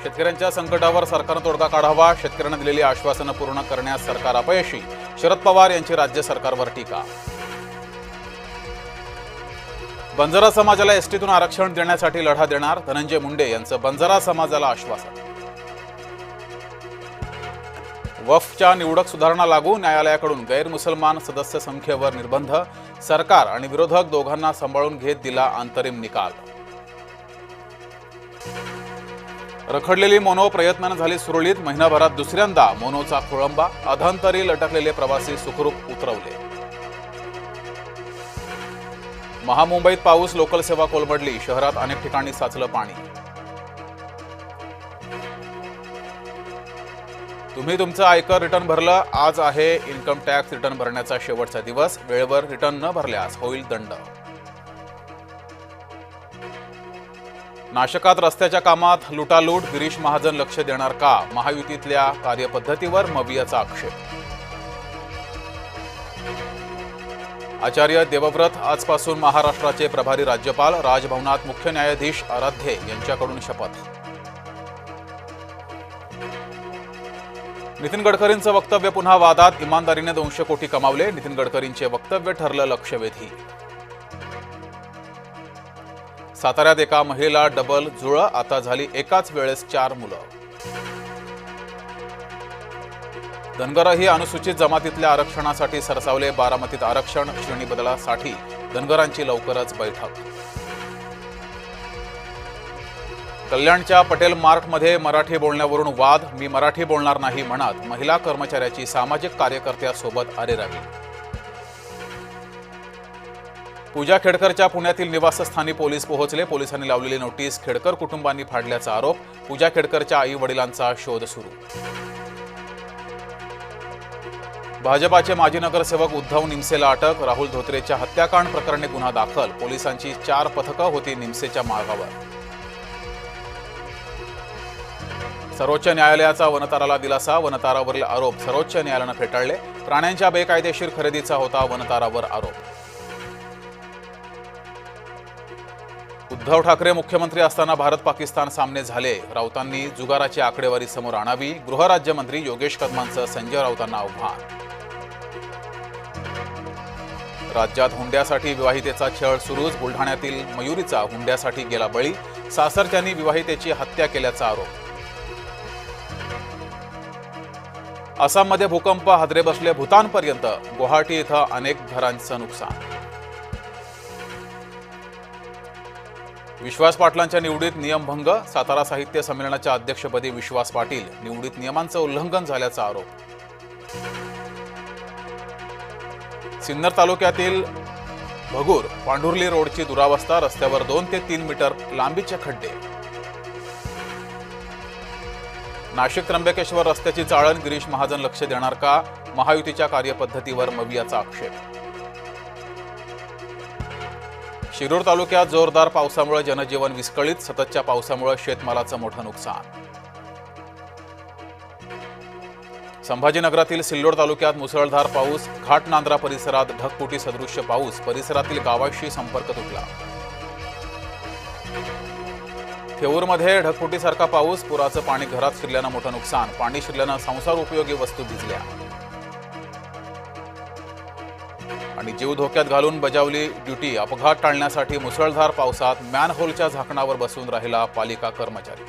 शेतकऱ्यांच्या संकटावर सरकारने तोडगा काढावा, शेतकऱ्यांना दिलेली आश्वासनं पूर्ण करण्यास सरकार अपयशी, शरद पवार यांची राज्य सरकारवर टीका. बंजारा समाजाला एसटीतून आरक्षण देण्यासाठी लढा देणार, धनंजय मुंडे यांचं बंजारा समाजाला आश्वासन. वक्फच्या निवडक सुधारणा लागू, न्यायालयाकडून गैरमुसलमान सदस्य संख्येवर निर्बंध, सरकार आणि विरोधक दोघांना सांभाळून घेत दिला अंतरिम निकाल. रखडलेली मोनो प्रयत्नानं झाली सुरळीत, महिनाभरात दुसऱ्यांदा मोनोचा खोळंबा, अधांतरी लटकलेले प्रवासी सुखरूप उतरवले. महामुंबईत पाऊस, लोकल सेवा कोलमडली, शहरात अनेक ठिकाणी साचलं पाणी. तुम्ही तुमचं आयकर रिटर्न भरलं, आज आहे इन्कम टॅक्स रिटर्न भरण्याचा शेवटचा दिवस, वेळेवर रिटर्न न भरल्यास होईल दंड. नाशकात रस्त्याच्या कामात लुटालूट, गिरीश महाजन लक्ष देणार का, महायुतीतल्या कार्यपद्धतीवर मवियाचा आक्षेप. आचार्य देवव्रत आजपासून महाराष्ट्राचे प्रभारी राज्यपाल, राजभवनात मुख्य न्यायाधीश आराध्ये यांच्याकडून शपथ. नितीन गडकरींचं वक्तव्य पुन्हा वादात, इमानदारीने 200 कोटी कमावले, नितीन गडकरींचे वक्तव्य ठरलं लक्षवेधी. साताऱ्यात एका महिलेला डबल जुळं, आता झाली एकाच वेळेस 4 मुलं. धनगरही अनुसूचित जमातीतल्या आरक्षणासाठी सरसावले, बारामतीत आरक्षण श्रेणी बदलासाठी धनगरांची लवकरच बैठक. कल्याणच्या पटेल मार्कमध्ये मराठी बोलण्यावरून वाद, मी मराठी बोलणार नाही म्हणत महिला कर्मचाऱ्याची सामाजिक कार्यकर्त्यासोबत अरेरावी. पूजा खेडकरच्या पुण्यातील निवासस्थानी पोलीस पोहोचले, पोलिसांनी लावलेली नोटीस खेडकर कुटुंबांनी फाडल्याचा आरोप, पूजा खेडकरच्या आई वडिलांचा शोध सुरू. भाजपाचे माजी नगरसेवक उद्धव निमसेला अटक, राहुल धोत्रेच्या हत्याकांड प्रकरणी गुन्हा दाखल, पोलिसांची 4 पथकं होती निमसेच्या मार्गावर. सर्वोच्च न्यायालयाचा वनताराला दिलासा, वनतारावरील आरोप सर्वोच्च न्यायालयानं फेटाळले, प्राण्यांच्या बेकायदेशीर खरेदीचा होता वनतारावर आरोप. उद्धव ठाकरे मुख्यमंत्री असताना भारत पाकिस्तान सामने झाले, राऊतांनी जुगाराची आकडेवारी समोर आणावी, गृहराज्यमंत्री योगेश कदमांचं संजय राऊतांना आव्हान. राज्यात हुंड्यासाठी विवाहितेचा छळ सुरूच, बुलढाण्यातील मयुरीचा हुंड्यासाठी गेला बळी, सासरच्यांनी विवाहितेची हत्या केल्याचा आरोप. आसाममध्ये भूकंप, हादरे बसले भूतानपर्यंत, गुवाहाटी इथं अनेक घरांचं नुकसान. विश्वास पाटलांच्या निवडीत नियमभंग, सातारा साहित्य संमेलनाच्या अध्यक्षपदी विश्वास पाटील, निवडीत नियमांचं उल्लंघन झाल्याचा आरोप. सिन्नर तालुक्यातील भगूर पांढुर्ली रोडची दुरावस्था, रस्त्यावर 2 ते 3 मीटर लांबीचे खड्डे. नाशिक त्र्यंबकेश्वर रस्त्याची चाळण, गिरीश महाजन लक्ष देणार का, महायुतीच्या कार्यपद्धतीवर मवियाचा आक्षेप. शिरूर तालुक्यात जोरदार पावसामुळे जनजीवन विस्कळीत, सततच्या पावसामुळे शेतमालाचं मोठं नुकसान. संभाजीनगरातील सिल्लोड तालुक्यात मुसळधार पाऊस, घाटनांद्रा परिसरात ढगफुटी सदृश्य पाऊस, परिसरातील गावांशी संपर्क तुटला. थेऊरमध्ये ढगफुटीसारखा पाऊस, पुराचं पाणी घरात शिरल्यानं मोठं नुकसान, पाणी शिरल्यानं संसार उपयोगी वस्तू भिजल्या. आणि जीव धोक्यात घालून बजावली ड्युटी, अपघात टाळण्यासाठी मुसळधार पावसात मॅनहोलच्या झाकणावर बसून राहिला पालिका कर्मचारी.